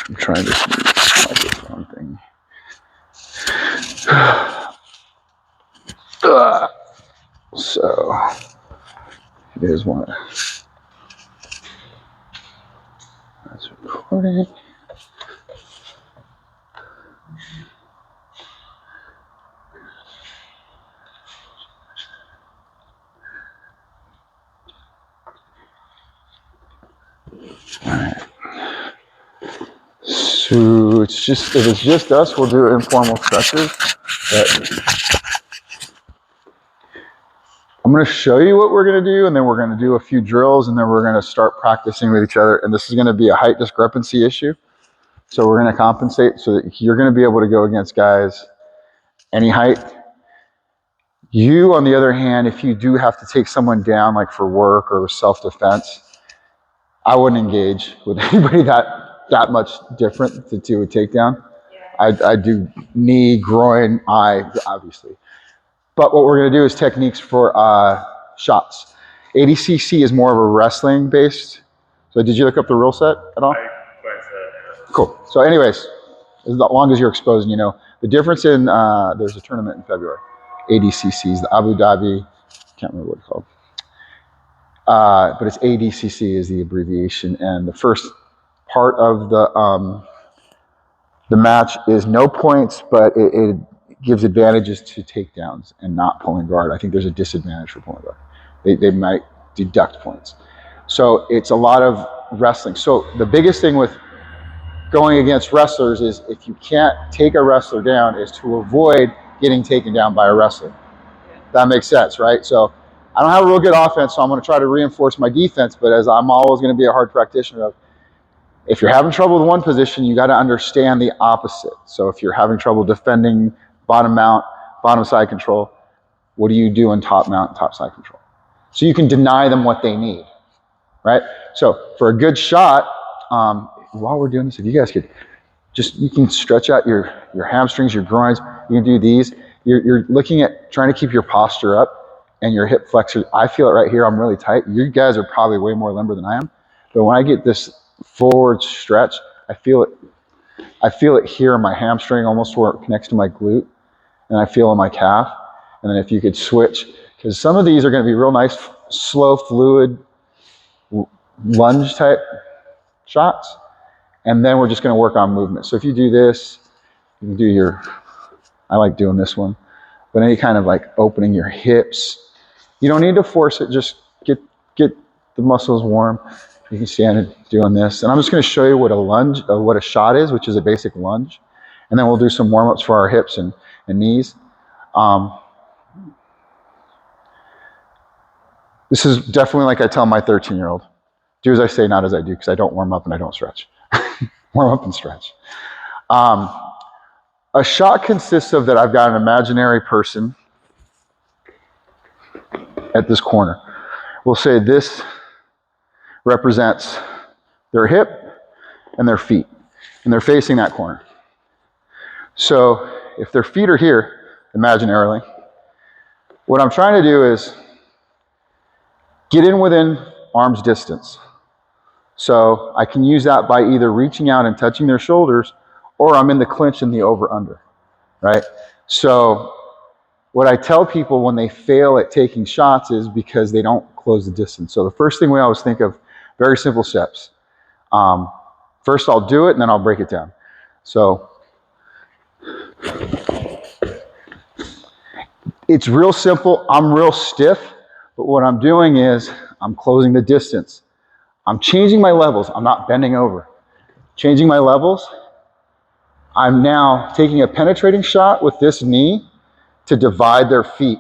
I'm trying to like this one thing. So here's one. That's recording. Alright. So if it's just us, we'll do informal stretches. But I'm going to show you what we're going to do, and then we're going to do a few drills, and then we're going to start practicing with each other. And this is going to be a height discrepancy issue. So we're going to compensate so that you're going to be able to go against guys any height. You, on the other hand, if you do have to take someone down, like for work or self-defense, I wouldn't engage with anybody that much different to do a takedown. I do knee, groin, eye, obviously. But what we're going to do is techniques for shots. ADCC is more of a wrestling based. So did you look up the rule set at all? Cool. So anyways, as long as you're exposed, you know, the difference in, there's a tournament in February. ADCC is the Abu Dhabi, can't remember what it's called. But it's ADCC is the abbreviation. And the first part of the match is no points, but it gives advantages to takedowns and not pulling guard. I think there's a disadvantage for pulling guard. They might deduct points. So it's a lot of wrestling. So the biggest thing with going against wrestlers is if you can't take a wrestler down is to avoid getting taken down by a wrestler. That makes sense, right? So I don't have a real good offense, so I'm going to try to reinforce my defense, but as I'm always going to be a hard practitioner of, if you're having trouble with one position, you got to understand the opposite. So if you're having trouble defending bottom mount, bottom side control, what do you do in top mount, top side control? So you can deny them what they need, right? So for a good shot, while we're doing this, if you guys could just, you can stretch out your hamstrings, your groins, you can do these. You're looking at trying to keep your posture up and your hip flexor. I feel it right here, I'm really tight. You guys are probably way more limber than I am. But when I get this forward stretch, I feel it here in my hamstring, almost where it connects to my glute, and I feel in my calf. And then if you could switch, because some of these are going to be real nice, slow, fluid, lunge type shots, and then we're just going to work on movement. So if you do this, you can do I like doing this one, but any kind of like opening your hips. You don't need to force it, just get the muscles warm. You can stand it doing this. And I'm just going to show you what a shot is, which is a basic lunge. And then we'll do some warm-ups for our hips and knees. This is definitely like I tell my 13-year-old. Do as I say, not as I do, because I don't warm up and I don't stretch. Warm up and stretch. A shot consists of that I've got an imaginary person at this corner. We'll say this represents their hip and their feet, and they're facing that corner. So if their feet are here, imaginarily, what I'm trying to do is get in within arm's distance. So I can use that by either reaching out and touching their shoulders, or I'm in the clinch in the over-under, right? So what I tell people when they fail at taking shots is because they don't close the distance. So the first thing we always think of, very simple steps. First I'll do it and then I'll break it down. So it's real simple. I'm real stiff, but what I'm doing is I'm closing the distance. I'm changing my levels. I'm not bending over. Changing my levels. I'm now taking a penetrating shot with this knee to divide their feet.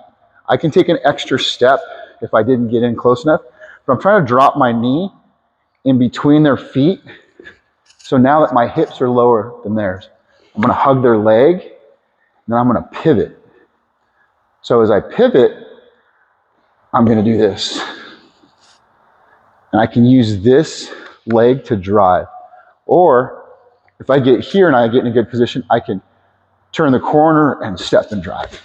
I can take an extra step if I didn't get in close enough, but I'm trying to drop my knee in between their feet. So now that my hips are lower than theirs, I'm going to hug their leg, and then I'm going to pivot. So as I pivot, I'm going to do this. And I can use this leg to drive. Or if I get here and I get in a good position, I can turn the corner and step and drive.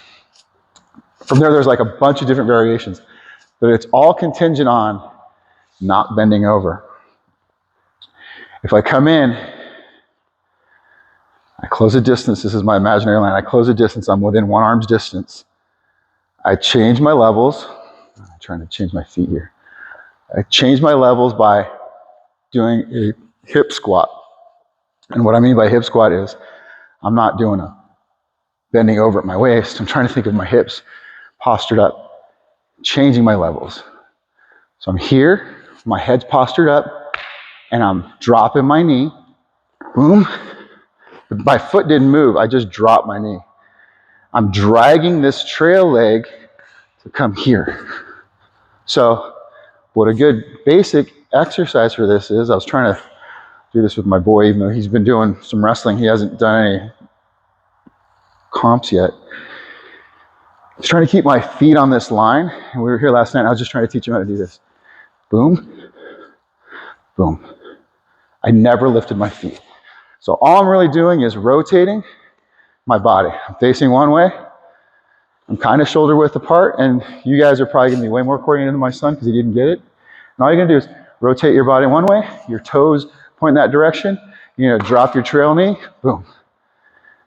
From there's like a bunch of different variations, but it's all contingent on not bending over. If I come in, I close a distance. This is my imaginary line. I close a distance. I'm within one arm's distance. I change my levels. I'm trying to change my feet here. I change my levels by doing a hip squat. And what I mean by hip squat is I'm not doing a bending over at my waist. I'm trying to think of my hips postured up, changing my levels. So I'm here, my head's postured up, and I'm dropping my knee. Boom. My foot didn't move. I just dropped my knee. I'm dragging this trail leg to come here. So what a good basic exercise for this is, I was trying to do this with my boy, even though he's been doing some wrestling. He hasn't done any comps yet. I was trying to keep my feet on this line. And we were here last night. I was just trying to teach him how to do this. Boom, boom. I never lifted my feet. So all I'm really doing is rotating my body. I'm facing one way. I'm kind of shoulder width apart, and you guys are probably gonna be way more coordinated than my son because he didn't get it. And all you're gonna do is rotate your body one way, your toes point in that direction, you're gonna drop your trail knee, boom.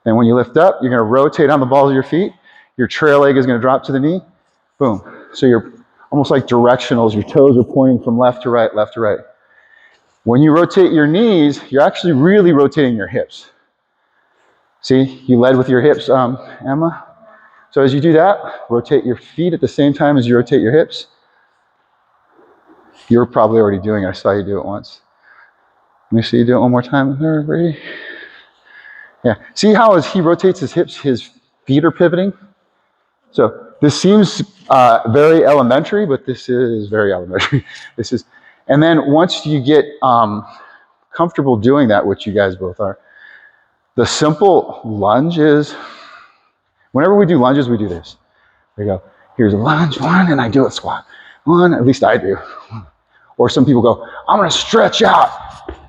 And when you lift up, you're gonna rotate on the balls of your feet, your trail leg is gonna drop to the knee, boom. So you're almost like directionals, your toes are pointing from left to right, left to right. When you rotate your knees, you're actually really rotating your hips. See, you led with your hips, Emma. So as you do that, rotate your feet at the same time as you rotate your hips. You're probably already doing it. I saw you do it once. Let me see you do it one more time. Brady. Yeah. See how as he rotates his hips, his feet are pivoting? So this seems very elementary, but this is very elementary. And then once you get comfortable doing that, which you guys both are, the simple lunge is, whenever we do lunges, we do this. We go, here's a lunge, one, and I do a squat. One, at least I do. Or some people go, I'm gonna stretch out.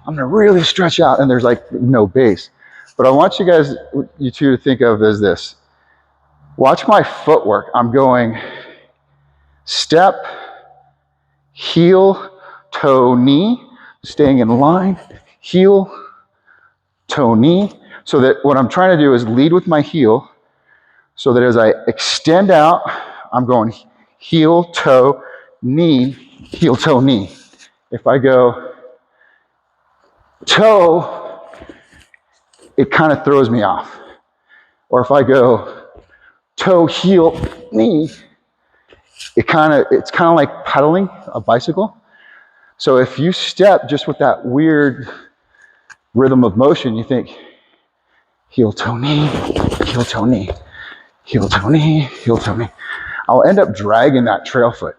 I'm gonna really stretch out, and there's like no base. But I want you two to think of as this. Watch my footwork. I'm going step, heel, toe, knee, staying in line, heel, toe, knee. So that what I'm trying to do is lead with my heel, so that as I extend out, I'm going heel, toe, knee, heel, toe, knee. If I go toe, it kind of throws me off. Or if I go toe, heel, knee, it's kind of like pedaling a bicycle. So if you step just with that weird rhythm of motion, you think heel, toe, knee, heel, toe, knee, heel, toe, knee, heel, toe, knee. I'll end up dragging that trail foot.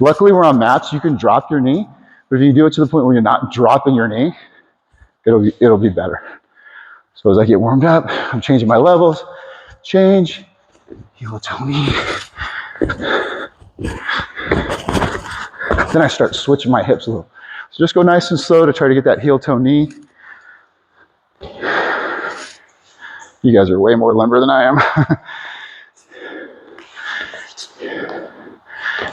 Luckily, we're on mats. You can drop your knee, but if you do it to the point where you're not dropping your knee, it'll be better. So as I get warmed up, I'm changing my levels. Change, heel, toe, knee. Then I start switching my hips a little. So just go nice and slow to try to get that heel, toe, knee. You guys are way more limber than I am.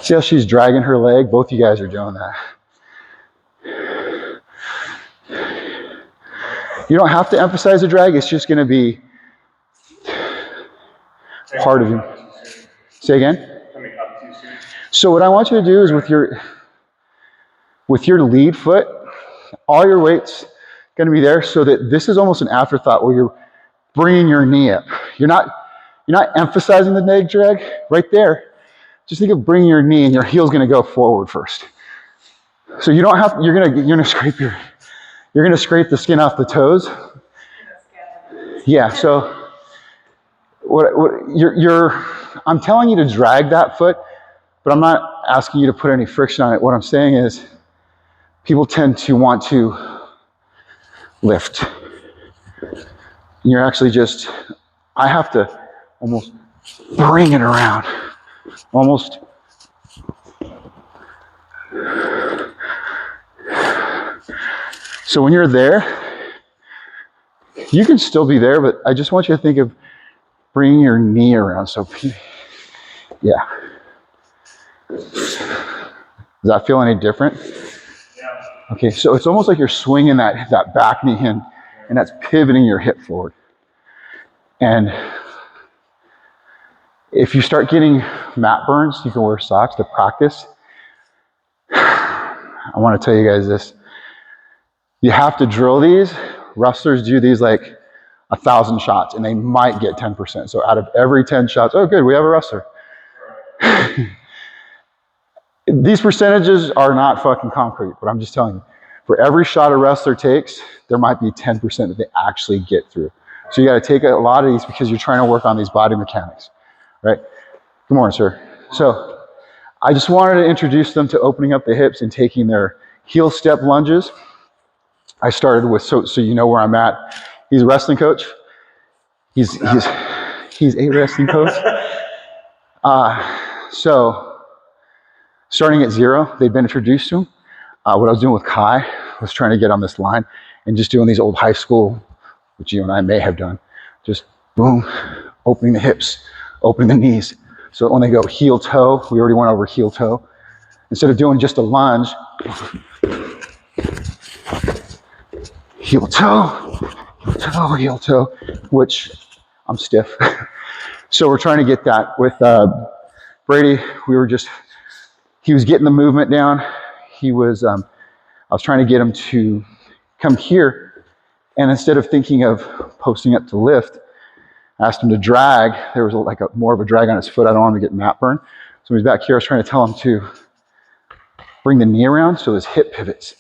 See how she's dragging her leg? Both you guys are doing that. You don't have to emphasize the drag. It's just going to be part of you. Say again? So what I want you to do is with your lead foot, all your weight's going to be there, so that this is almost an afterthought where you're bringing your knee up. You're not emphasizing the neg drag right there. Just think of bringing your knee, and your heel's going to go forward first. So you don't have. You're going to scrape the skin off the toes. Yeah. So I'm telling you to drag that foot, but I'm not asking you to put any friction on it. What I'm saying is, people tend to want to lift. And you're actually I have to almost bring it around. Almost. So when you're there, you can still be there, but I just want you to think of bringing your knee around. So, yeah. Does that feel any different? Yeah. Okay, so it's almost like you're swinging that back knee in, and that's pivoting your hip forward. And if you start getting mat burns, you can wear socks to practice. I want to tell you guys this. You have to drill these. Wrestlers do these like 1,000 shots, and they might get 10%. So out of every 10 shots, oh good, we have a wrestler. These percentages are not fucking concrete, but I'm just telling you, for every shot a wrestler takes, there might be 10% that they actually get through. So you got to take a lot of these because you're trying to work on these body mechanics, right? Good morning, sir. So I just wanted to introduce them to opening up the hips and taking their heel step lunges. I started with, so you know where I'm at. He's a wrestling coach. He's a wrestling coach. So starting at 0, they've been introduced to him. What I was doing with Kai was trying to get on this line and just doing these old high school, which you and I may have done, just boom, opening the hips, opening the knees. So when they go heel toe, we already went over heel toe. Instead of doing just a lunge, heel toe, heel toe, heel toe, which I'm stiff. So we're trying to get that with Brady. He was getting the movement down. I was trying to get him to come here, and instead of thinking of posting up to lift, I asked him to drag. There was more of a drag on his foot. I don't want him to get mat burn. So he's back here. I was trying to tell him to bring the knee around so his hip pivots.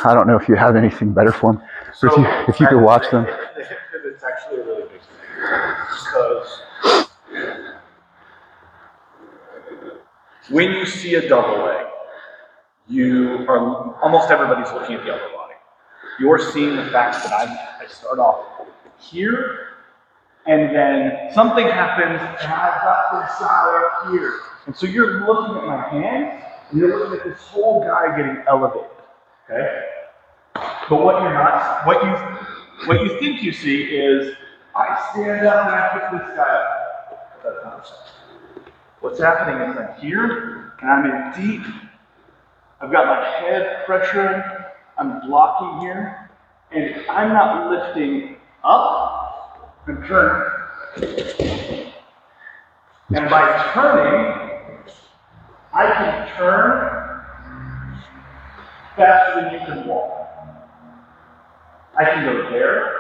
I don't know if you have anything better for him. So if you could watch them. The hip pivot's actually a really big thing because when you see a double leg, almost everybody's looking at the upper body. You're seeing the fact that I start off here, and then something happens, and I've got this guy up here. And so you're looking at my hands, and you're looking at this whole guy getting elevated, okay? But what you think you see is, I stand up and I pick this guy up. That's not so. What's happening is I'm here, and I'm in deep. I've got my head pressuring, I'm blocking here, and I'm not lifting up, I'm turning. And by turning, I can turn faster than you can walk. I can go there,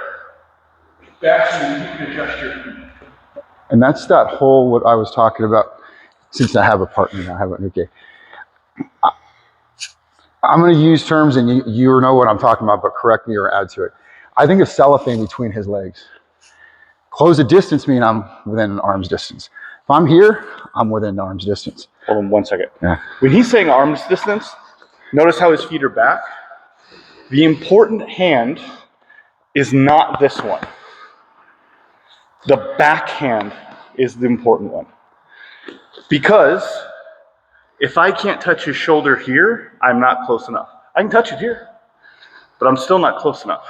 faster than you can adjust your feet. And that's that whole, what I was talking about, since I have a partner now, okay. I'm going to use terms and you know what I'm talking about, but correct me or add to it. I think of cellophane between his legs. Close the distance mean I'm within an arm's distance. If I'm here, I'm within an arm's distance. Hold on 1 second. Yeah. When he's saying arm's distance, notice how his feet are back. The important hand is not this one. The back hand is the important one. Because if I can't touch his shoulder here, I'm not close enough. I can touch it here, but I'm still not close enough.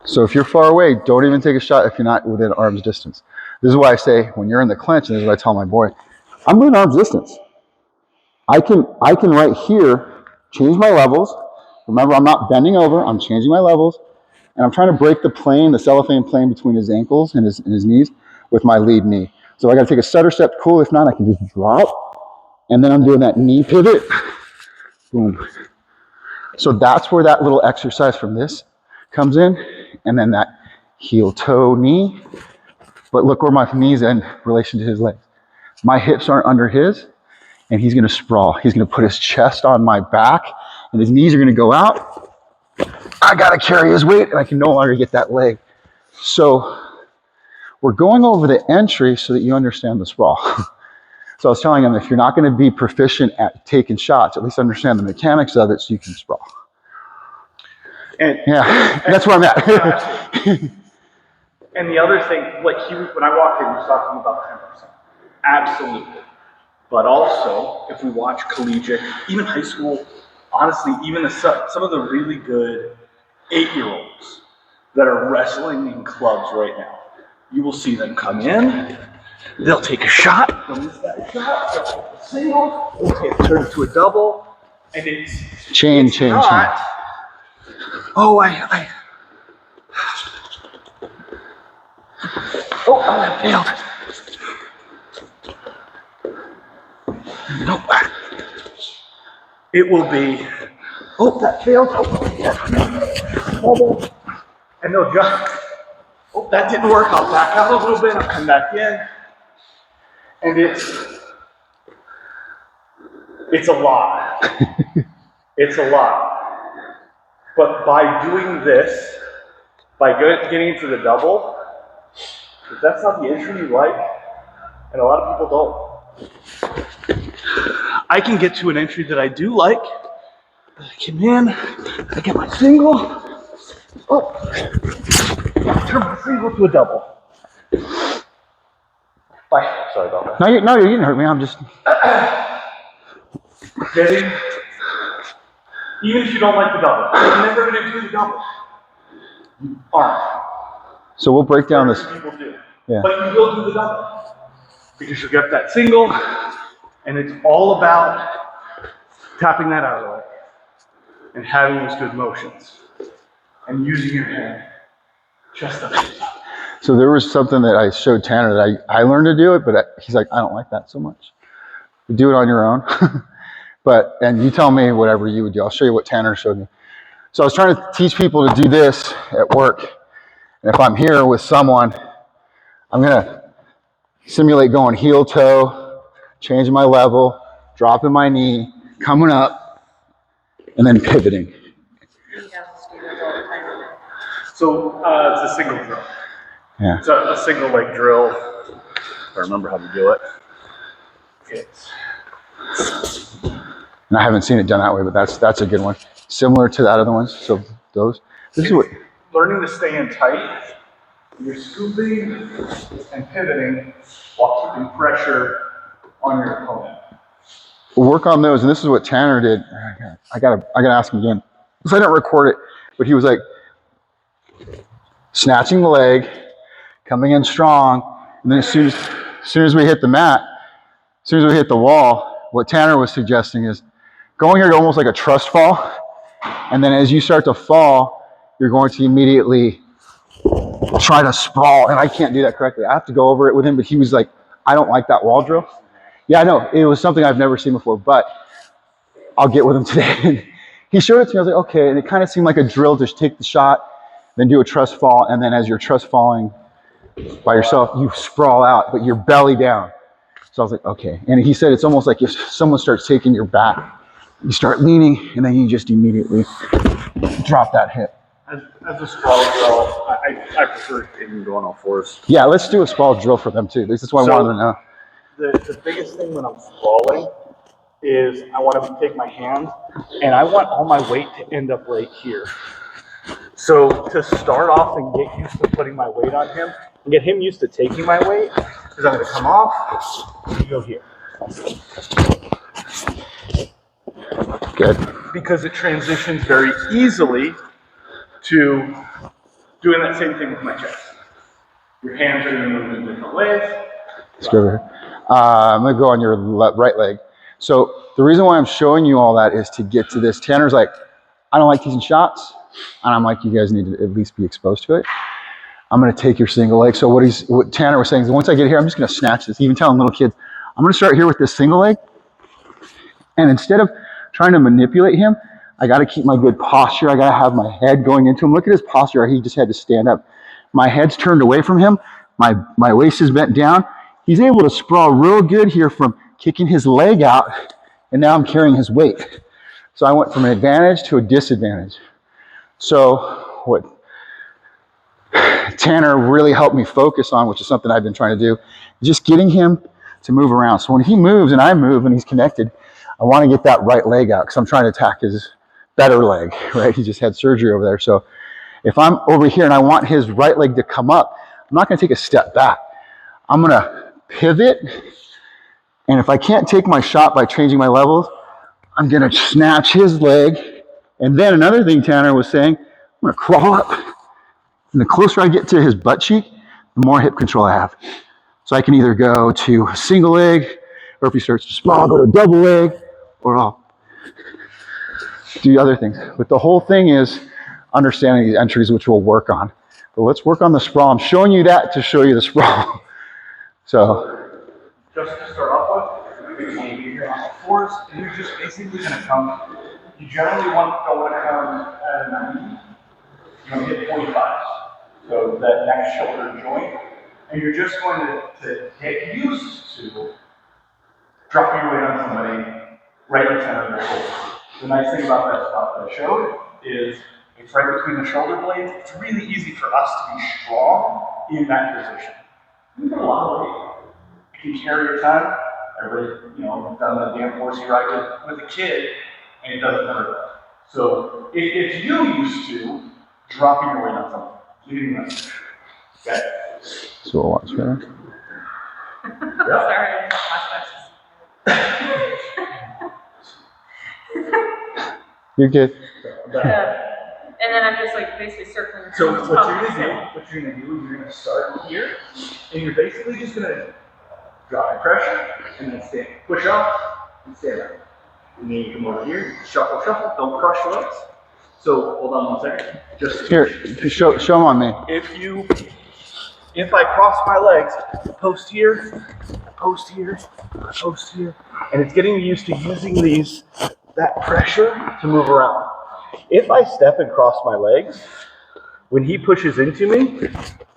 So if you're far away, don't even take a shot if you're not within arm's distance. This is why I say when you're in the clinch, and this is what I tell my boy, I'm within arm's distance. I can right here change my levels. Remember, I'm not bending over, I'm changing my levels, and I'm trying to break the cellophane plane between his ankles and his knees with my lead knee. So I gotta take a stutter step, cool. If not, I can just drop, and then I'm doing that knee pivot, boom. So that's where that little exercise from this comes in, and then that heel toe knee. But look where my knee's in relation to his legs. My hips aren't under his, and he's gonna sprawl. He's gonna put his chest on my back, and his knees are gonna go out. I gotta carry his weight, and I can no longer get that leg. So we're going over the entry so that you understand the sprawl. So I was telling him, if you're not gonna be proficient at taking shots, at least understand the mechanics of it so you can sprawl. And that's where I'm at. And the other thing, when I walked in, he was talking about 10%. Absolutely. But also, if we watch collegiate, even high school, honestly, even some of the really good 8-year-olds that are wrestling in clubs right now, you will see them come in, They'll take a shot, they'll miss that shot, they'll take a single, okay, turn it to a double, and it's chain. Oh, that failed. Nope. It will be, oh, that failed. Oh, and they'll just, oh, that didn't work. I'll back out a little bit, I'll come back in. And it's a lot. It's a lot. But by doing this, by getting into the double, if that's not the entry you like, and a lot of people don't, I can get to an entry that I do like. I come in, I get my single, turn my single to a double. Bye. Sorry about that. No, you didn't hurt me. I'm just Getting, even if you don't like the double, you're never going to do the double. You aren't. so we'll break down this. People do. Yeah. But you will do the double. Because you'll get that single, and it's all about tapping that out of the way and having those good motions and using your hand just up. So there was something that I showed Tanner that I learned to do it, but he's like, I don't like that so much. You do it on your own. And you tell me whatever you would do. I'll show you what Tanner showed me. So I was trying to teach people to do this at work. And if I'm here with someone, I'm going to simulate going heel toe, changing my level, dropping my knee, coming up, and then pivoting. So it's a single drill. Yeah. It's a single leg drill. If I remember how to do it. And I haven't seen it done that way, but that's a good one. Similar to that other ones. So those. This is what. Learning to stay in tight. You're scooping and pivoting while keeping pressure on your opponent. We'll work on those, and this is what Tanner did. I gotta ask him again because I didn't record it, but he was like snatching the leg, coming in strong, and then as soon as we hit the mat, as soon as we hit the wall, what Tanner was suggesting is going here to almost like a trust fall, and then as you start to fall, you're going to immediately try to sprawl, and I can't do that correctly. I have to go over it with him, but he was like, I don't like that wall drill. Yeah, I know, it was something I've never seen before, but I'll get with him today. He showed it to me, I was like, okay, and it kind of seemed like a drill, just take the shot, then do a trust fall, and then as you're trust falling by yourself, you sprawl out, but you're belly down. So I was like, okay. And he said it's almost like if someone starts taking your back, you start leaning, and then you just immediately drop that hip. As a sprawl drill, I prefer even going on fours. Yeah, let's do a sprawl drill for them too. This is what I wanted to know. The biggest thing when I'm sprawling is I want to take my hand and I want all my weight to end up right here. So to start off and get used to putting my weight on him and get him used to taking my weight, because I'm going to come off and go here. Good. Because it transitions very easily to doing that same thing with my chest. Your hands are going to move in different ways. Let's go over here. I'm going to go on your right leg. So the reason why I'm showing you all that is to get to this. Tanner's like, I don't like teaching shots. And I'm like, you guys need to at least be exposed to it. I'm going to take your single leg. So what Tanner was saying is once I get here, I'm just going to snatch this. Even telling little kids, I'm going to start here with this single leg. And instead of trying to manipulate him, I got to keep my good posture. I got to have my head going into him. Look at his posture. He just had to stand up. My head's turned away from him. My waist is bent down. He's able to sprawl real good here from kicking his leg out, and now I'm carrying his weight. So I went from an advantage to a disadvantage. So what Tanner really helped me focus on, which is something I've been trying to do, is just getting him to move around. So when he moves and I move and he's connected, I want to get that right leg out because I'm trying to attack his better leg, right? He just had surgery over there. So if I'm over here and I want his right leg to come up, I'm not going to take a step back. I'm going to pivot, and if I can't take my shot by changing my levels, I'm going to snatch his leg. And then another thing Tanner was saying, I'm going to crawl up. And the closer I get to his butt cheek, the more hip control I have. So I can either go to a single leg, or if he starts to sprawl, go to a double leg, or I'll do other things. But the whole thing is understanding these entries, which we'll work on. But let's work on the sprawl. I'm showing you that to show you the sprawl. So just to start off with, you're on all fours, and you're just basically going to come. You generally don't want to come at a 90. You want to hit 45. So that next shoulder joint, and you're just going to get used to dropping your weight on somebody right in the center of their shoulder. The nice thing about that spot that I showed is it's right between the shoulder blades. It's really easy for us to be strong in that position. You can put a lot of weight. You can carry your ton. Everybody, done the damn horsey ride with a kid, and it doesn't hurt. So if you're used to dropping your weight on something, leaving them. Okay. So we'll watch that. Sorry, You're good. and then I'm just like basically circling. So what you're gonna do is you're gonna start here, and you're basically just gonna drop your pressure, and then stand, push up, and stand up. And then you come over here, shuffle, shuffle. Don't crush your legs. So hold on 1 second. Just Here, show them on me. If I cross my legs, post here, post here, post here, and it's getting used to using that pressure to move around. If I step and cross my legs, when he pushes into me,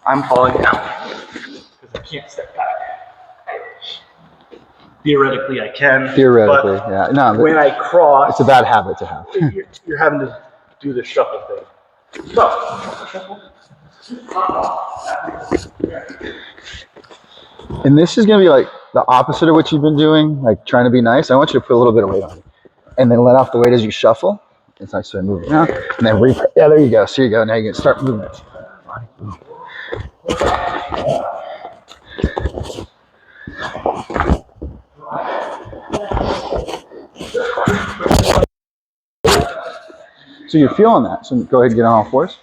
I'm falling down because I can't step back. Theoretically, I can. Theoretically, but yeah. No, when I cross, it's a bad habit to have. you're having to do the shuffle thing. So, shuffle. And this is going to be like the opposite of what you've been doing, like trying to be nice. I want you to put a little bit of weight on it. And then let off the weight as you shuffle. It's nice to move around. And then yeah, there you go. So you go. Now you can start moving it. So you're feeling that. So go ahead and get on all fours.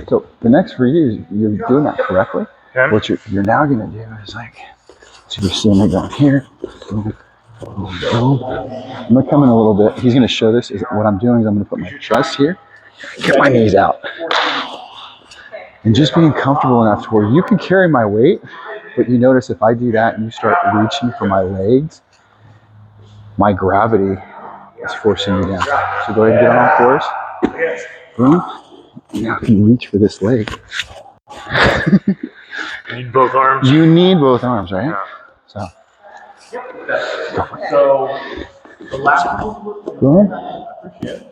So the next for you is you're doing that correctly. Okay. What you're now going to do is like, so you're seeing me going here. Boom, boom, boom. I'm going to come in a little bit. He's going to show this. What I'm doing is I'm going to put my chest here, get my knees out. And just being comfortable enough to where you can carry my weight, but you notice if I do that and you start reaching for my legs, my gravity is forcing you down. So go ahead and get on all fours. Boom. Now you can reach for this leg. You need both arms? You need both arms, right? Yeah. So. So the last Boom.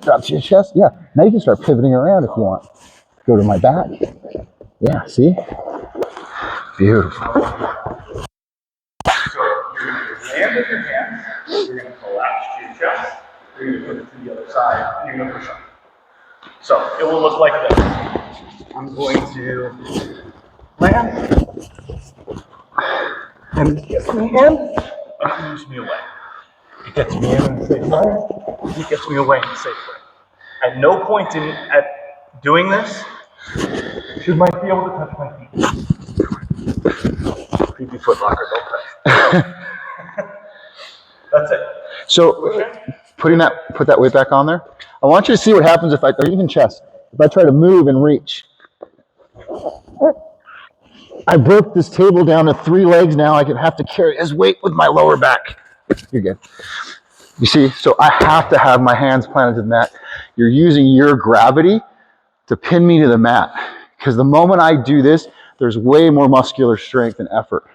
Drop to your chest. Yeah. Now you can start pivoting around if you want. Go to my back. Yeah, see? Beautiful. So you're going to land with your hands, you're going to collapse to your chest, you're going to put it to the other side, and you're going to push up. So it will look like this. I'm going to land, and it gets me in, and it moves me away. It gets me in a safe way, it gets me away in a safe way. At no point at doing this should my be able to touch my feet. Creepy foot locker, don't touch. That's it. So put that weight back on there. I want you to see what happens if or even chest. If I try to move and reach. I broke this table down to 3 legs now. I can have to carry his weight with my lower back. You're good. You see, so I have to have my hands planted to the mat. You're using your gravity to pin me to the mat. Because the moment I do this, there's way more muscular strength and effort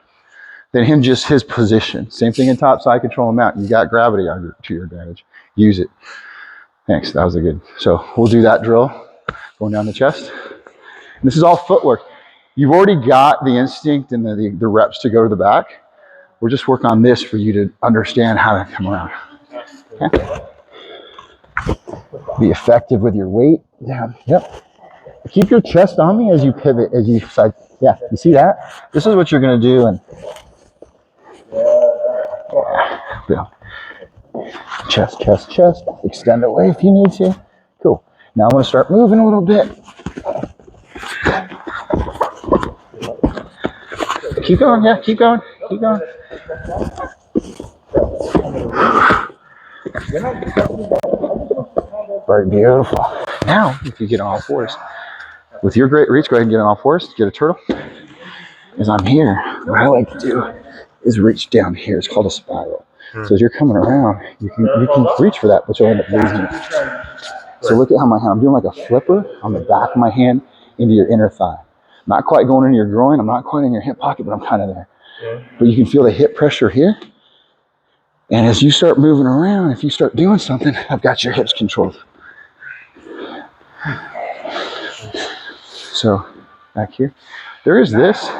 than his position. Same thing in top side control and mount. You got gravity to your advantage. Use it. Thanks, that was a good. So we'll do that drill, going down the chest. And this is all footwork. You've already got the instinct and the reps to go to the back. We're just working on this for you to understand how to come around. Okay? Be effective with your weight. Down. Yep. Keep your chest on me as you pivot, as you side. Yeah, you see that? This is what you're going to do. And yeah. Chest, chest, chest. Extend away if you need to. Cool. Now I'm going to start moving a little bit. Keep going. Yeah, keep going. Keep going. Very beautiful. Now, if you get on all fours, with your great reach, go ahead and get on all fours. Get a turtle. As I'm here, what I like to do is reach down here. It's called a spiral. So as you're coming around, you can reach for that, but you'll end up losing it. So look at how my hand, I'm doing like a flipper on the back of my hand into your inner thigh. Not quite going into your groin, I'm not quite in your hip pocket, but I'm kind of there. But you can feel the hip pressure here. And as you start moving around, if you start doing something, I've got your hips controlled. So back here, there is this.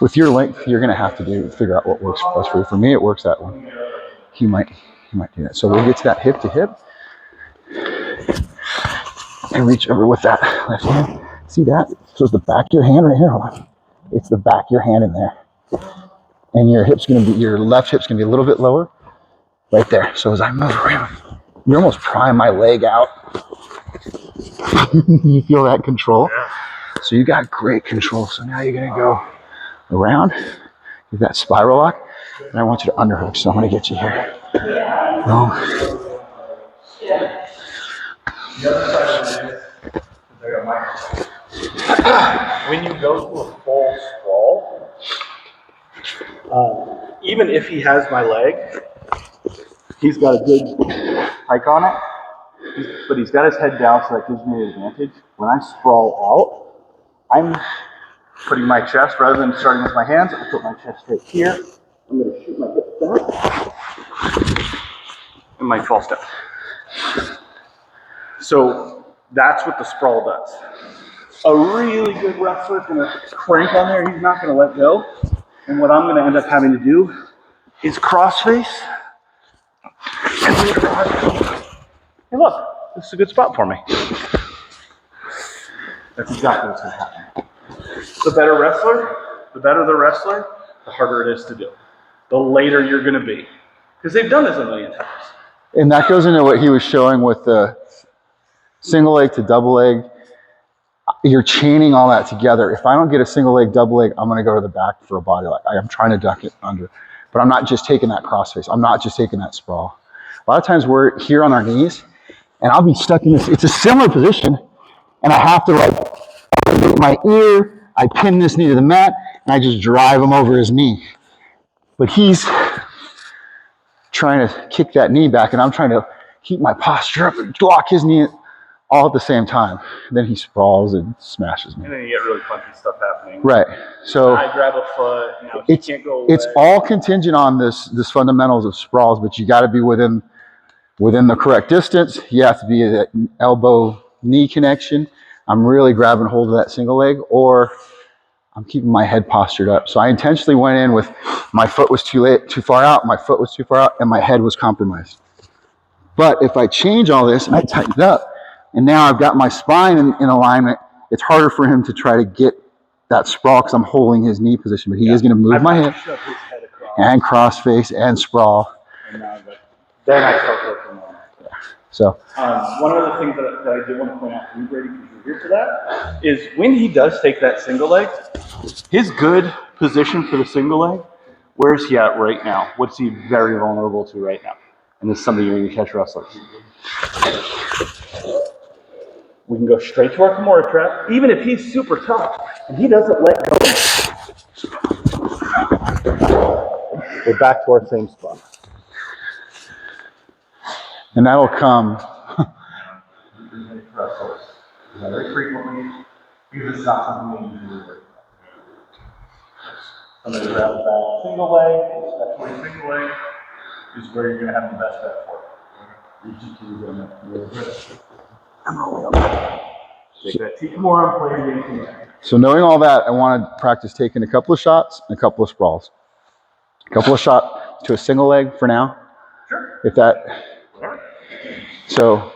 With your length, you're going to have to figure out what works best for you. For me, it works that way. He might do that. So we'll get to that hip to hip and reach over with that left hand. See that? So it's the back of your hand right here. Hold on. It's the back of your hand in there. And your left hip's going to be a little bit lower right there. So as I move around, you almost pry my leg out. You feel that control? Yeah. So you got great control. So now you're going to go around, give that spiral lock, and I want you to underhook. So I'm going to get you here. Boom. When you go to a full sprawl, even if he has my leg, he's got a good hike on it, but he's got his head down, so that gives me an advantage. When I sprawl out, I'm putting my chest, rather than starting with my hands, I put my chest right here. I'm going to shoot my hips back and my 12 step. So that's what the sprawl does. A really good wrestler is going to crank on there. He's not going to let go. And what I'm going to end up having to do is cross face. Hey, look, this is a good spot for me. That's exactly what's going to happen. The better the harder it is to do. The later you're going to be. Because they've done this a million times. And that goes into what he was showing with the single leg to double leg. You're chaining all that together. If I don't get a single leg, double leg, I'm going to go to the back for a body lock. I'm trying to duck it under. But I'm not just taking that crossface. I'm not just taking that sprawl. A lot of times we're here on our knees, and I'll be stuck in this. It's a similar position, and I have to get my ear, I pin this knee to the mat, and I just drive him over his knee. But he's trying to kick that knee back, and I'm trying to keep my posture up and lock his knee all at the same time. And then he sprawls and smashes me. And then you get really funky stuff happening. Right. So I grab a foot. He can't go away. It's all contingent on this fundamentals of sprawls, but you got to be within the correct distance. You have to be at elbow knee connection. I'm really grabbing hold of that single leg, or I'm keeping my head postured up. So I intentionally went in with my foot was too far out, my foot was too far out, and my head was compromised. But if I change all this and I tighten it up, and now I've got my spine in alignment, it's harder for him to try to get that sprawl because I'm holding his knee position. But he is going to move my head and cross face and sprawl. And then I start working on it. So one of the things that I did want to point out to you, Brady, because you're here for that, is when he does take that single leg, his good position for the single leg, where is he at right now? What's he very vulnerable to right now? And this is something you're going to catch wrestlers. We can go straight to our Kimura trap, even if he's super tough and he doesn't let go. We're back to our same spot. and that'll come. Very frequently, because it's not something we usually work. Somebody grabs that single leg, especially single leg, is where you're going to have the best effort. Reach it to the limit. I'm rolling up. Take that T-Kimura and play your game. So knowing all that, I want to practice taking a couple of shots and a couple of sprawls. A couple of shots to a single leg for now. Sure. If that. So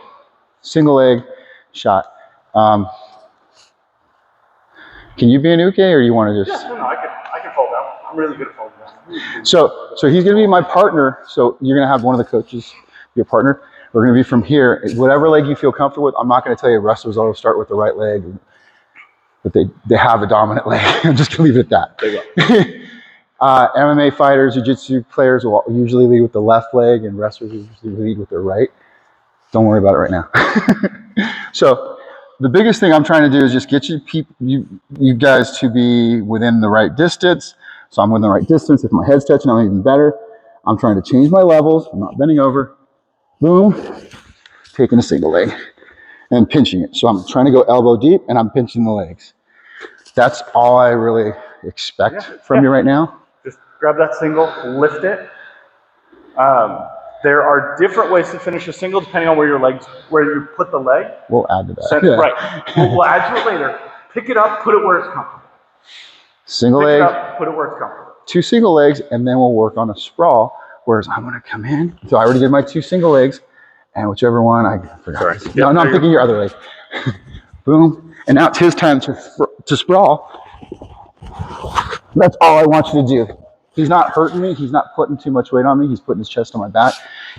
single leg shot. Can you be an uke, or you want to just? Yeah, no, I can fall down. I'm really good at falling down. So he's going to be my partner. So you're going to have one of the coaches, your partner. We're going to be from here. Whatever leg you feel comfortable with. I'm not going to tell you wrestlers always start with the right leg. but they have a dominant leg. I'm just gonna leave it at that. There you go. MMA fighters, jiu-jitsu players will usually lead with the left leg, and wrestlers usually lead with their right. Don't worry about it right now. So the biggest thing I'm trying to do is just get you guys to be within the right distance. So I'm within the right distance. If my head's touching, I'm even better. I'm trying to change my levels. I'm not bending over. Boom. Taking a single leg and pinching it. So I'm trying to go elbow deep and I'm pinching the legs. That's all I really expect from you right now. Just grab that single, lift it. There are different ways to finish a single depending on where you put the leg. We'll add to that. Right. We'll add to it later. Pick it up, put it where it's comfortable. Single Pick leg, it up, put it where it's comfortable. 2 single legs, and then we'll work on a sprawl. Whereas I'm going to come in. So I already did my 2 single legs, and whichever one I forgot. Sorry. No, I'm thinking your other leg. Boom. And now it's his time to sprawl. That's all I want you to do. He's not hurting me. He's not putting too much weight on me. He's putting his chest on my back.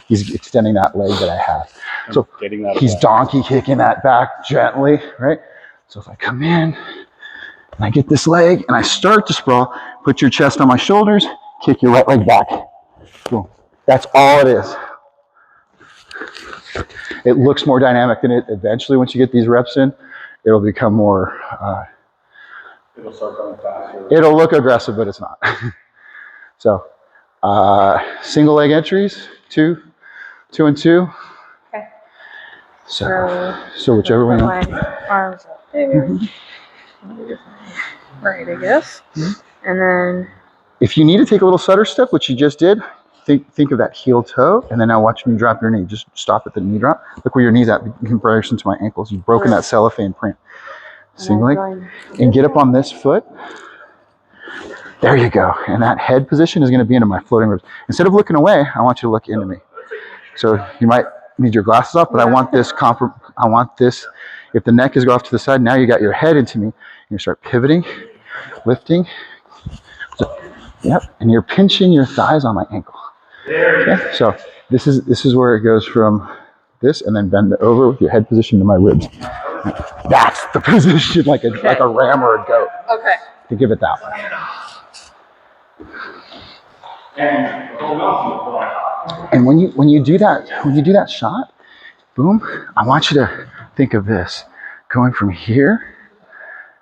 He's extending that leg that I have. So he's donkey kicking that back gently, right? So if I come in and I get this leg and I start to sprawl, put your chest on my shoulders, kick your right leg back. Boom. That's all it is. It looks more dynamic than it eventually, once you get these reps in, it'll become more, It'll start coming faster. it'll look aggressive, but it's not. So, single leg entries, 2 and 2. Okay. So whichever one. My arms up there. Right, I guess. And then. If you need to take a little stutter step, which you just did, think of that heel toe, and then now watch me drop your knee. Just stop at the knee drop. Look where your knee's at in comparison to my ankles. You've broken that cellophane print. Single leg. And get up on this foot. There you go. And that head position is going to be into my floating ribs. Instead of looking away, I want you to look into me. So you might need your glasses off, but I want this. If the neck is go off to the side, now you got your head into me. You start pivoting, lifting. So, yep. And you're pinching your thighs on my ankle. Okay. So this is where it goes from this, and then bend it over with your head position to my ribs. That's the position, like a ram or a goat. Okay. To give it that way. And when you do that shot, boom, I want you to think of this. Going from here,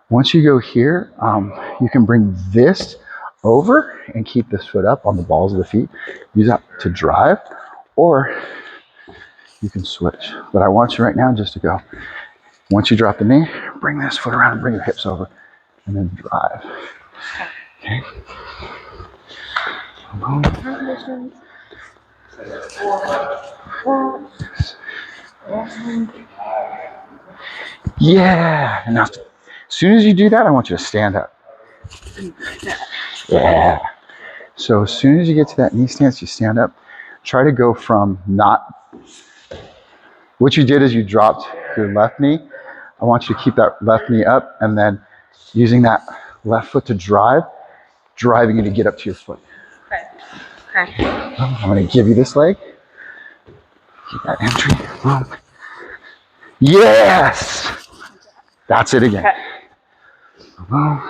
once you go here, you can bring this over and keep this foot up on the balls of the feet. Use that to drive, or you can switch. But I want you right now just to go. Once you drop the knee, bring this foot around and bring your hips over, and then drive. Okay. Yeah. And now, as soon as you do that, I want you to stand up. Yeah. So as soon as you get to that knee stance, you stand up. Try to go from not. What you did is you dropped your left knee. I want you to keep that left knee up, and then using that left foot to driving you to get up to your foot. Okay. I'm going to give you this leg. Keep that entry. Boom. Yes! That's it again. Okay. Boom.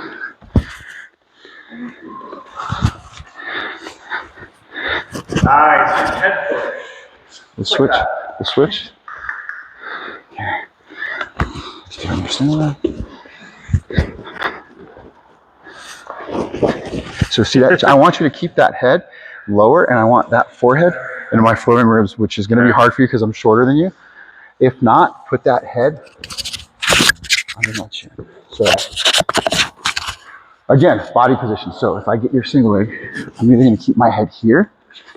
Nice. Head push. The switch. The switch. Okay. Do you understand that? So see that? I want you to keep that head lower, and I want that forehead into my floating ribs, which is going to be hard for you because I'm shorter than you. If not, put that head under my chin. So again, body position. So if I get your single leg, I'm either going to keep my head here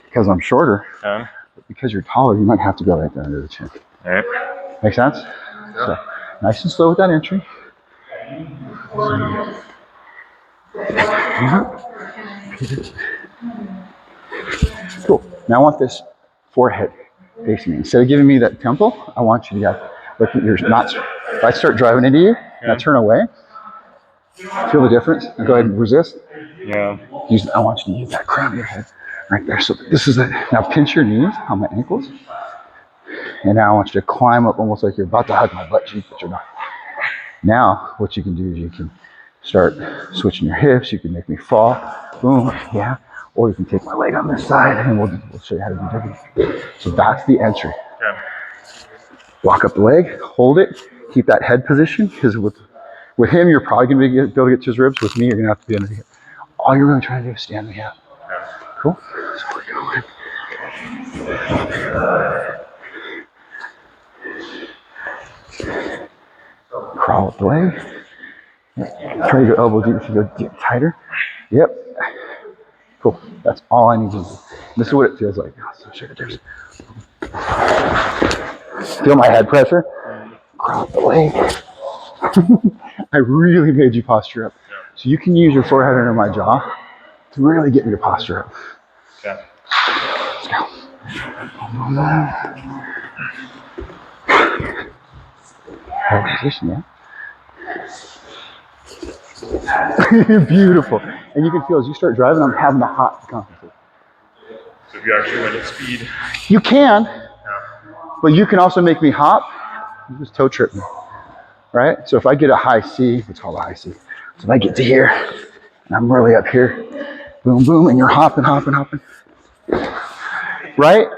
because I'm shorter, but because you're taller, you might have to go right there under the chin. All right. Make sense? Yeah. So, nice and slow with that entry. Cool. Now I want this forehead facing me. Instead of giving me that temple, I want you to look at your knots. If I start driving into you and I turn away, feel the difference? And go ahead and resist. Yeah. I want you to use that crown of your head right there. So this is it. Now pinch your knees on my ankles. And now I want you to climb up almost like you're about to hug my butt cheek, but you're not. Now, what you can do is you can start switching your hips. You can make me fall. Boom, yeah. Or you can take my leg on this side and we'll show you how to do different. So that's the entry. Okay. Walk up the leg, hold it, keep that head position, because with him, you're probably going to be able to get to his ribs. With me, you're going to have to be under the hip. All you're really trying to do is stand me up. Cool? So we're going. Crawl up the leg. Try to go elbow deep if you go tighter. Yep. Cool. That's all I need to do. This is what it feels like. So check it there. Feel my head pressure? Crawl up the leg. I really made you posture up. So you can use your forehead under my jaw to really get me to posture up. Okay. Let's go. Hold position, yeah. Beautiful. And you can feel as you start driving, I'm having the hot compensate. So if you actually went at speed. You can, but you can also make me hop. You just toe trip me, right? So if I get a high C, it's called a high C. So if I get to here, and I'm really up here, boom, boom, and you're hopping, hopping, hopping, right?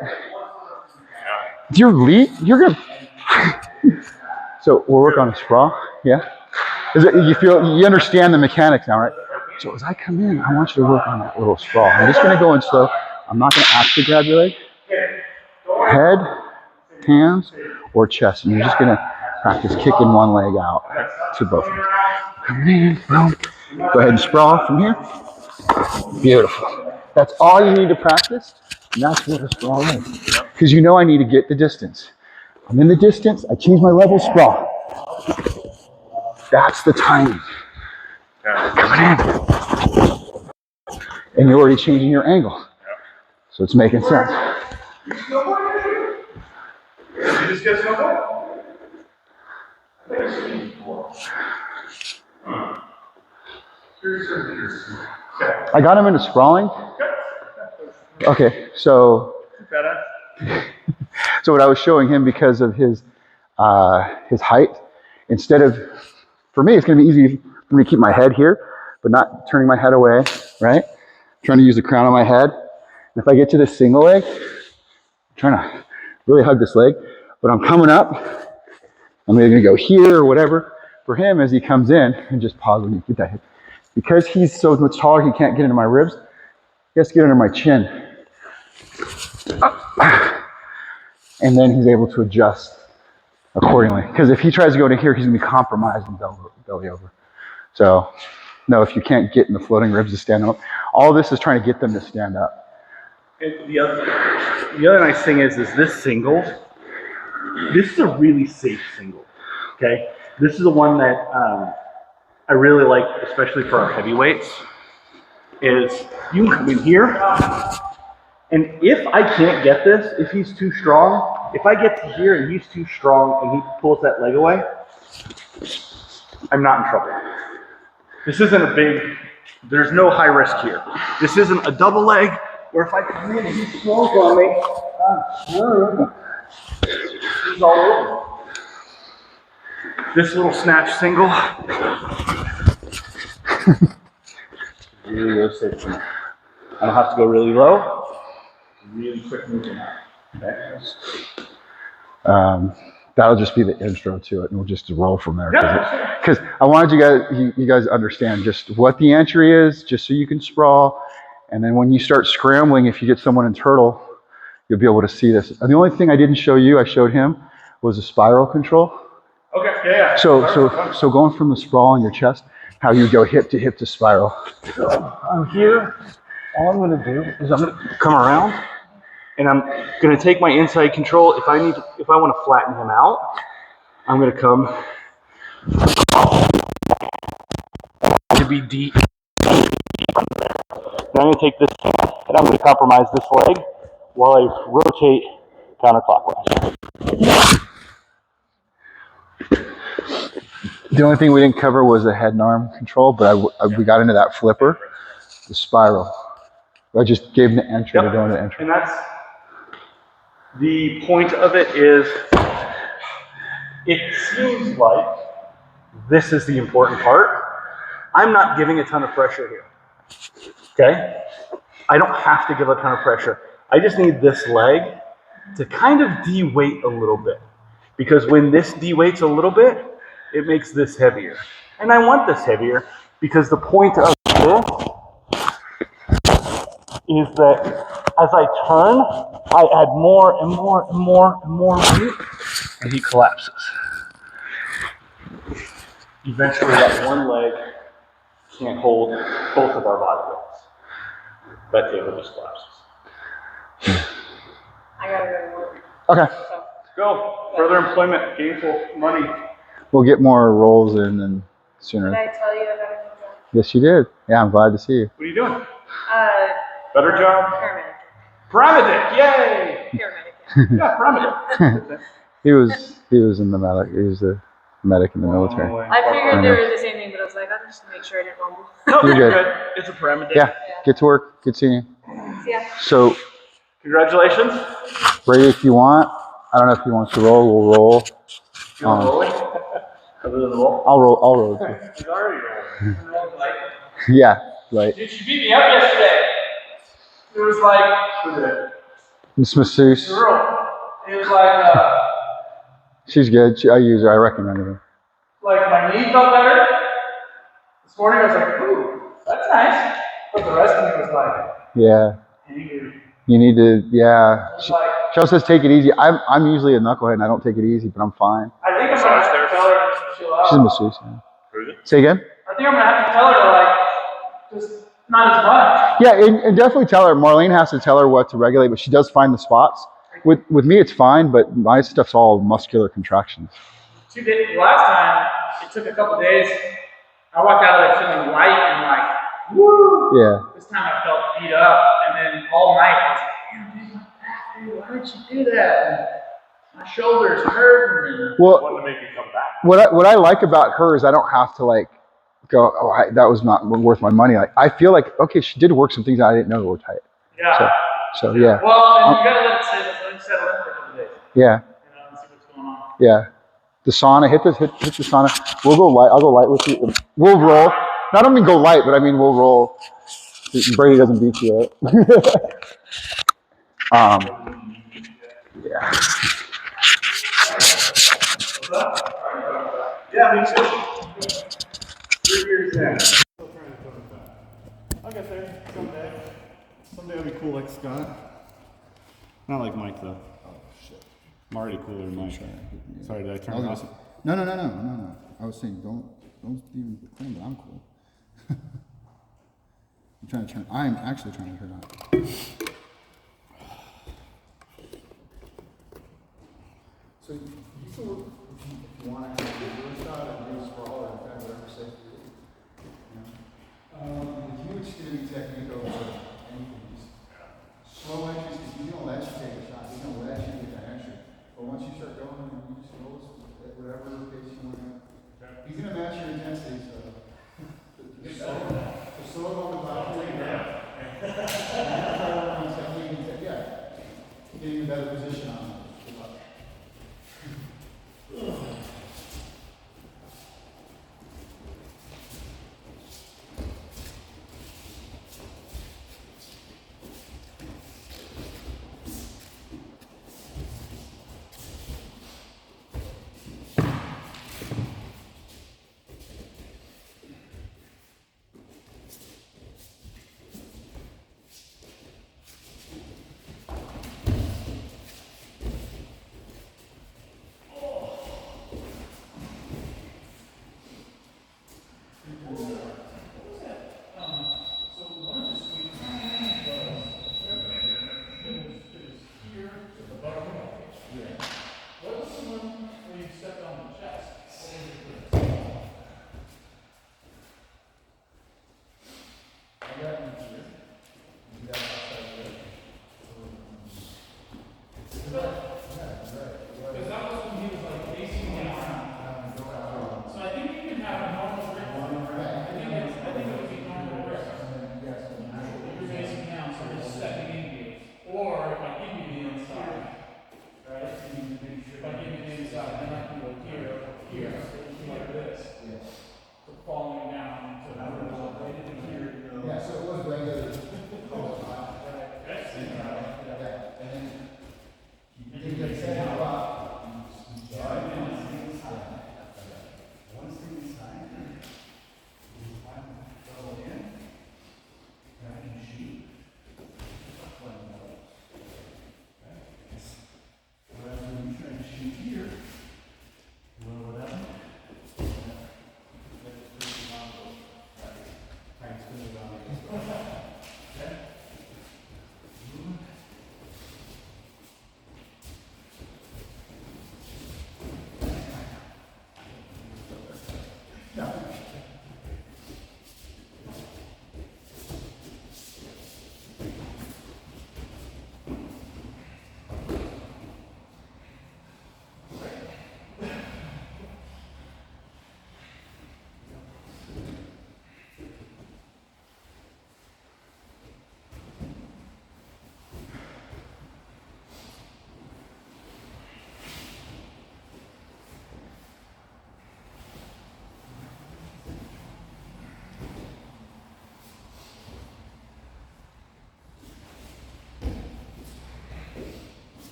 Your lead, you're gonna. So we'll work on a sprawl, yeah? You understand the mechanics now, right? So as I come in, I want you to work on that little sprawl. I'm just gonna go in slow. I'm not gonna actually grab your leg. Head, hands, or chest. And you're just gonna practice kicking one leg out to both of them. Coming in, boom. Go ahead and sprawl from here. Beautiful. That's all you need to practice, and that's what a sprawl is. Because you know I need to get the distance. I'm in the distance, I change my level, sprawl. That's the timing. Coming in. And you're already changing your angle. So it's making sense. You just get snowboard? I got him into sprawling. Okay, so what I was showing him, because of his height, instead of, for me, it's going to be easy for me to keep my head here, but not turning my head away, right? Trying to use the crown of my head. And if I get to this single leg, I'm trying to really hug this leg, but I'm coming up. I'm either going to go here or whatever. For him, as he comes in, and just pause when you get that hip. Because he's so much taller, he can't get into my ribs. He has to get under my chin. And then he's able to adjust accordingly. Because if he tries to go to here, he's going to be compromised and belly over. So, no, if you can't get in the floating ribs to stand up, all this is trying to get them to stand up. And the other nice thing is this single, this is a really safe single, okay? This is the one that I really like, especially for our heavyweights, is you can come in here, and if I can't get this, if he's too strong, if I get to here and he's too strong and he pulls that leg away, I'm not in trouble. This isn't a big, there's no high risk here. This isn't a double leg, where if I come in and he slows on me, this is all over. This little snatch single, really safe for me. I don't have to go really low, really quick movement. Okay. That'll just be the intro to it, and we'll just roll from there. Because I wanted you guys to understand just what the entry is, just so you can sprawl. And then when you start scrambling, if you get someone in turtle, you'll be able to see this. And the only thing I didn't show you, I showed him, was the spiral control. Okay, yeah. So going from the sprawl on your chest, how you go hip to spiral. So I'm here. All I'm going to do is I'm going to come around, and I'm going to take my inside control. If I want to flatten him out, I'm going to come to be deep. Then I'm going to take this hand, and I'm going to compromise this leg while I rotate counterclockwise. The only thing we didn't cover was the head and arm control, but we got into that flipper, the spiral. I just gave him the entry to go into the entry. And that's the point of it is, it seems like this is the important part. I'm not giving a ton of pressure here. Okay? I don't have to give a ton of pressure. I just need this leg to kind of de-weight a little bit. Because when this de-weights a little bit, it makes this heavier. And I want this heavier because the point of this is that as I turn, I add more and more and more and more weight, and he collapses. Eventually, that one leg can't hold both of our body weights. That table just collapses. I gotta go to work. Okay. So, Go. Further employment, gainful money. We'll get more rolls in and sooner. did I tell you I got a new job? Yes, you did. Yeah, I'm glad to see you. What are you doing? Paramedic. Better job? Paramedic, yay! Paramedic. Yeah, paramedic. He was in the medic. He was a medic in the military. I figured they were the same thing, but I was like, I'll just make sure I didn't rumble. No, You're you're good. good. It's a paramedic. Yeah. Get to work. Good seeing you. Yeah. So, Congratulations. Brady, if you want, I don't know if he wants to roll. We'll roll. You want rolling? Other than the roll? I'll roll. I'll roll. Too. He's already rolling. Yeah. Right. Dude, she beat me up yesterday. It was like, Miss Masseuse. girl. It was like, She's good. I use her. I recommend her. like my knee felt better. This morning I was like, ooh, that's nice. But the rest of me was like, Yeah. angry. You need to. Yeah. It's like, She also says take it easy. I'm usually a knucklehead and I don't take it easy, but I'm fine. I think I'm gonna have to tell her to chill out. She's a masseuse. Yeah. Say again? I think I'm gonna have to tell her to like, just not as much. Yeah, and definitely tell her. Marlene has to tell her what to regulate, but she does find the spots. With me, it's fine, but my stuff's all muscular contractions. 2 days, last time, it took a couple days. I walked out of there feeling light and like, woo! Yeah. This time I felt beat up, and then all night I was like, damn, dude, my back, dude, why did you do that? And my shoulders hurt. And Well, wanted to make you come back. what I like about her is I don't have to like go, oh, that was not worth my money. Like I feel like, okay, she did work some things I didn't know were tight. Yeah. So yeah. Well, and you gotta let it settle in for a couple days. Yeah. You know, and see what's going on. Yeah. The sauna, hit the sauna. We'll go light. I'll go light with you. We'll roll. I don't mean go light, but I mean we'll roll. Brady doesn't beat you, right? Yeah. Yeah, me too. 3 years in. Still trying to put it back. I'll get there someday. Someday I'll be cool like Scott. Not like Mike though. Oh shit. I'm already cooler than Mike. Sorry, did I turn it off? No. I was saying don't even claim that I'm cool. I'm actually trying to turn it on. So you can work if you want to have a shot and use sprawl or whatever safe for you. The huge skinny technique over anything. Slow entries, because you don't let you take a shot, you don't let you get that entry. But once you start going, you just roll at whatever pace you want to. He's going to match your intensity, so. Just slow it on the bottom. Yeah. Getting a better position on it.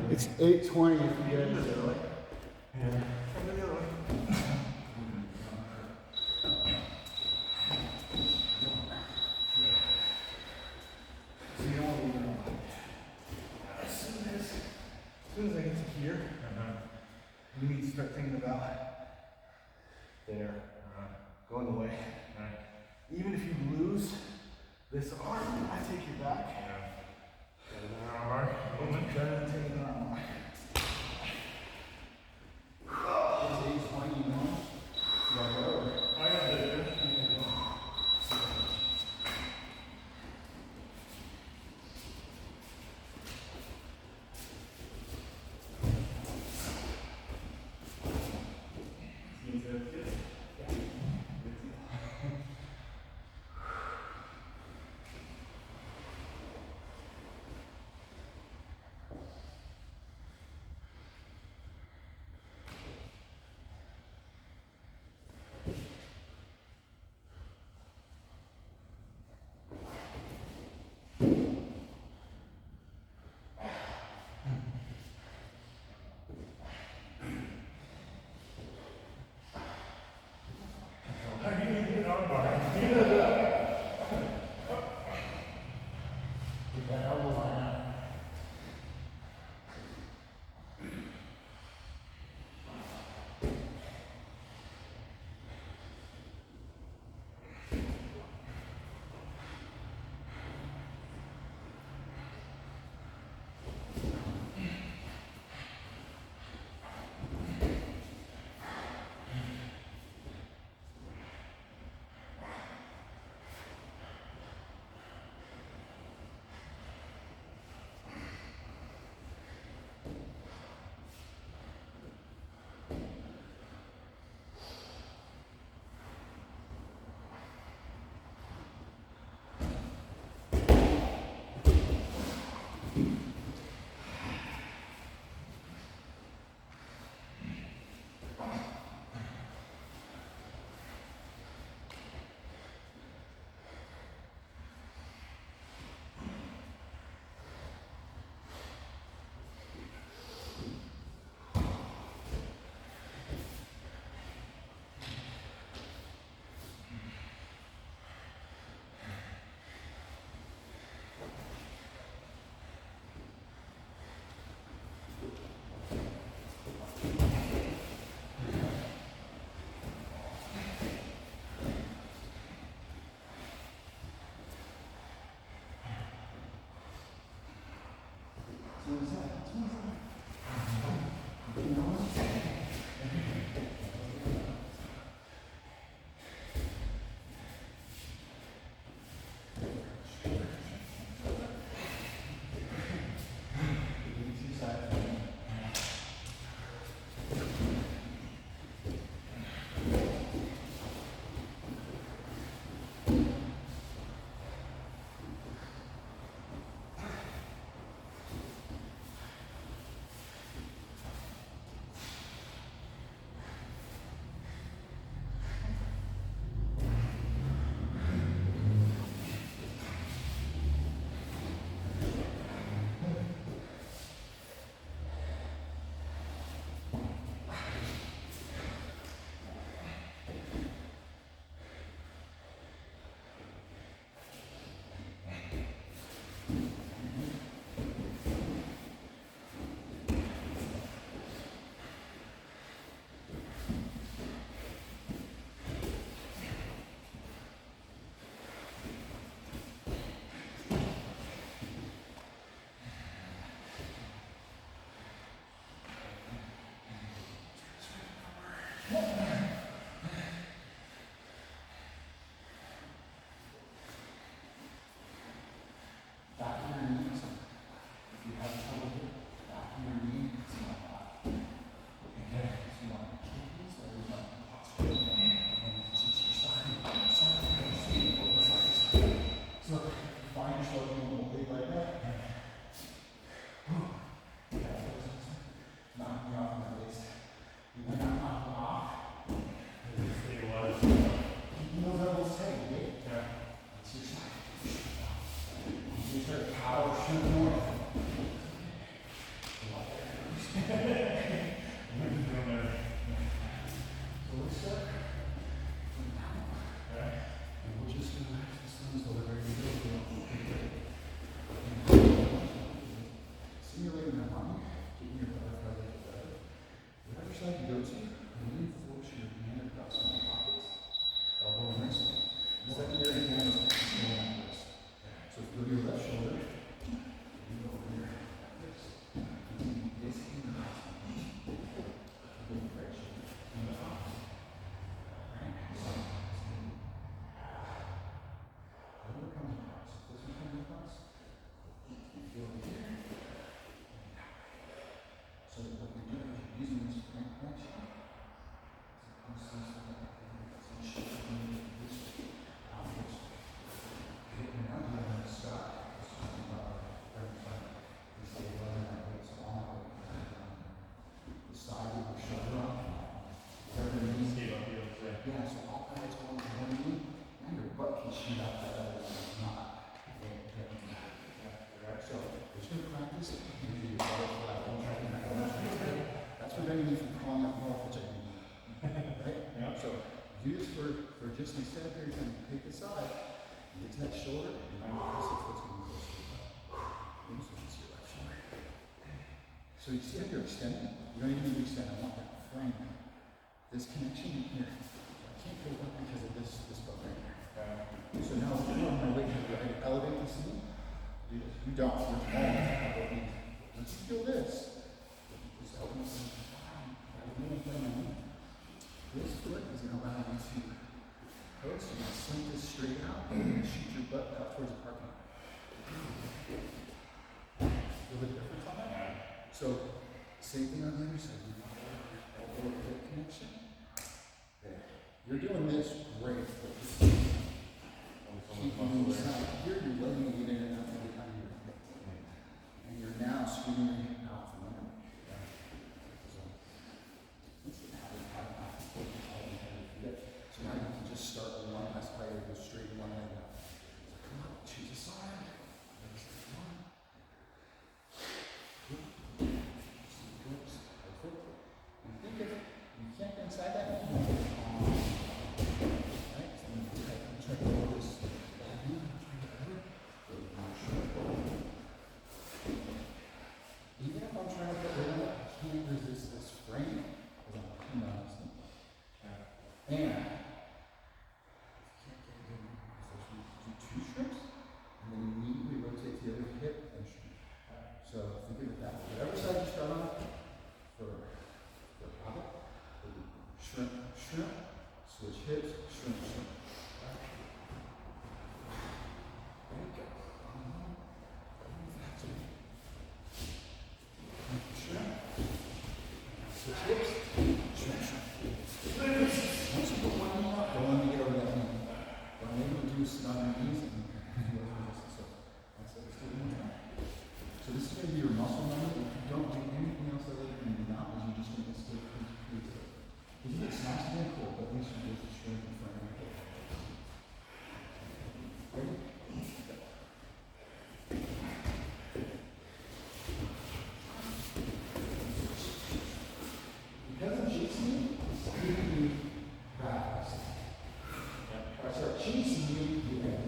It's 8:20 if you get into it. As soon as I get to here, you need to start thinking about there, going away. Even if you lose this arm, I take your back. Better than taking an arm. It's 8:20, you know? So find yourself in a little big like that. Knock me off my waist. You might not knock me off. Keeping those elbows tight, okay? Yeah. To your side. You start power shooting more. So let's start from down. And we're just going to this one's over there. Simulating that one. Getting your butterfly like better. Whatever side you go to, reinforce your hand across my pockets. Elbow wrist. Secondary hand is going like this. So if you go to your left shoulder, you go over your wrist. This hand across my pockets. Go to the right shoulder. And the opposite. Right? Whatever comes across. If this one comes across, you feel it here. So what you're doing is you're using this crank connection. Yeah, so all guys going behind you, and your butt can shoot out that other one. It's not. So, we're just going to practice. Maybe your butterfly, don't try to make it. That's preventing you from crawling up north, which I do. Right? Yeah. So, do this for just instead of here, you're going to pick this side, you get to that shoulder, and you're going to press it so it's going to go straight up. Then switch to your left shoulder. So, you see how you're extending? You don't even need to extend. I want that frame. This connection here. I can't go up because of this button right here. So now if you're on my way here, I elevate this knee. Do this. You don't. You're falling. Once you feel this, just elbow this knee. This foot is going to allow you to post. You're going to sling this straight out and you're going to shoot your butt out towards the parking lot. Feel the difference on that? So, same thing on the other side. You elbow hip connection. There. You're doing this great. Keeping the side here, you're letting it get in and out every time you're and you're now screwing your hip out from under. So now you can just start with one last player, go straight one leg up. So come on, choose a side. There's one. Perfect. And think of it. You can't get inside that knee. Right? So I'm trying to hold this. Even if I'm trying to put it up, I can't resist this frame because I'm putting on this thing. And if you can't get it in, so you do two strips and then immediately rotate the other hip and shrimp. So think of it that way. Whatever side you start on for rabbit, shrimp, shrimp, switch hips, shrimp, shrimp. There you go. Shrimp. Switch hips, shrimp, shrimp. Once you put one knee up, don't let me get over that knee. What I'm able to do is sit on your knees and so that's it. Let's do it one more time. So this is going to be your muscle memory. If you don't do anything else other than your mouth, you're just going to stay pretty good. If you get snatched in, cool, but at least you get the strength in front of your hip. Ready? Because I'm chasing you, it's giving you fast. If I start chasing you, you get it.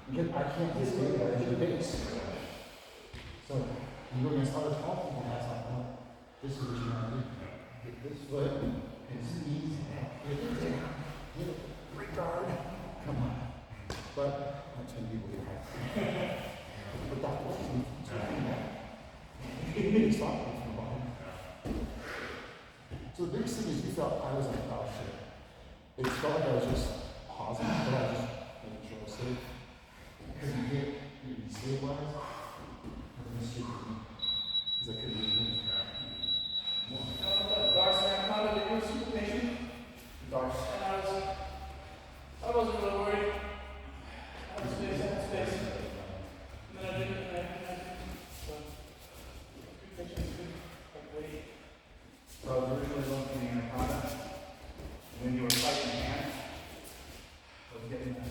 Because I can't just stay there as your base. So you go against other tall people, that's like, well, this is what you want to do. Get this foot, So the biggest thing is you felt I was like, oh shit. It felt like I was just pausing, but I was just making sure I was safe. Because you get, you stabilize, and then it's because I couldn't even move. Darcy, I'm kind of the new supervision. Darcy. And I wasn't really worried. I had space. And then I did it, and I did it. So, good picture, good. Like, wait. So I was originally looking at Anaconda. When you were fighting hands, I was getting that.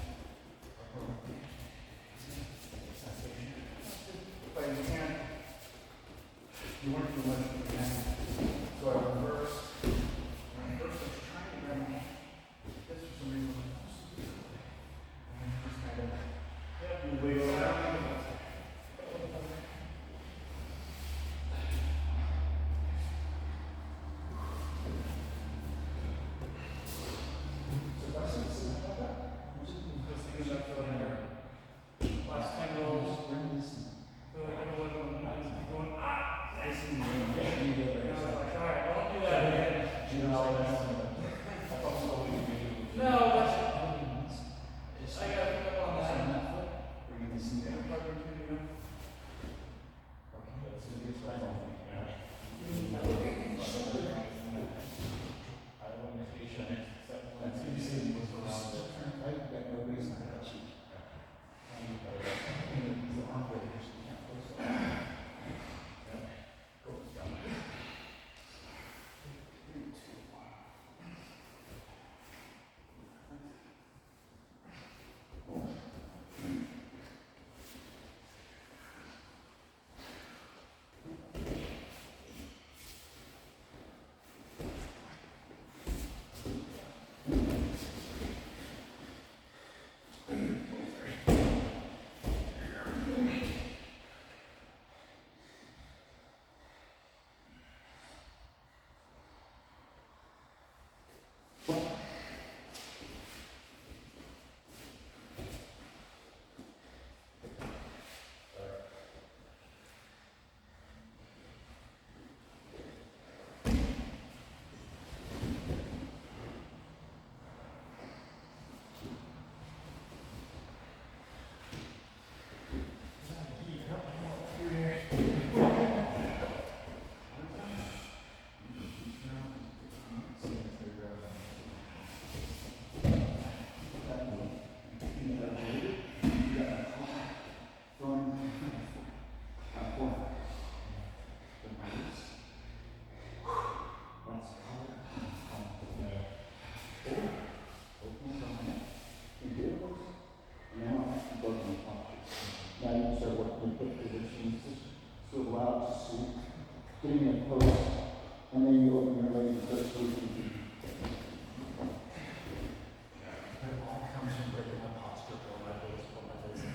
Fighting hand. You weren't too much of a hand. So I reversed. When I first was trying to grab my hand, this for some reason was and I just kind of you wiggle around. Last 10 rolls. Feel like everyone going, ah! And I was like, alright, I won't do that again. No, but I gotta pick up on that. Getting it close, and then you open your legs and start squeezing. It all comes from breaking my posture, put my face in.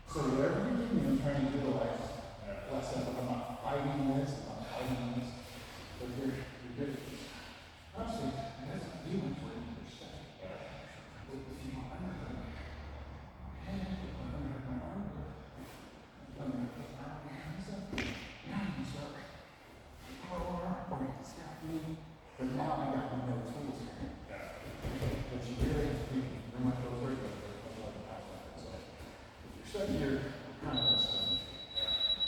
So whatever you're doing, I'm trying to utilize. Less than I'm not fighting this, I'm not fighting this. But you're good. Honestly, it doesn't do much for you per se. But if you want, I'm gonna my arm good. I'm gonna put my arm hands up. Now you can start. Or you can stop moving. But now I got no tools here. But you really have to be, you're my close right there. Study your kind of stuff.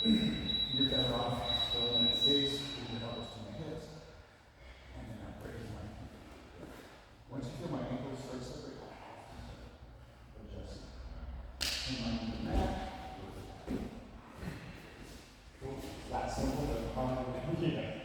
You're better off still in the face with your elbows to my hips. And then I'm breaking my ankle. Once you feel my ankles start separate, adjust. And on the mat. That simple, but hard. Yeah.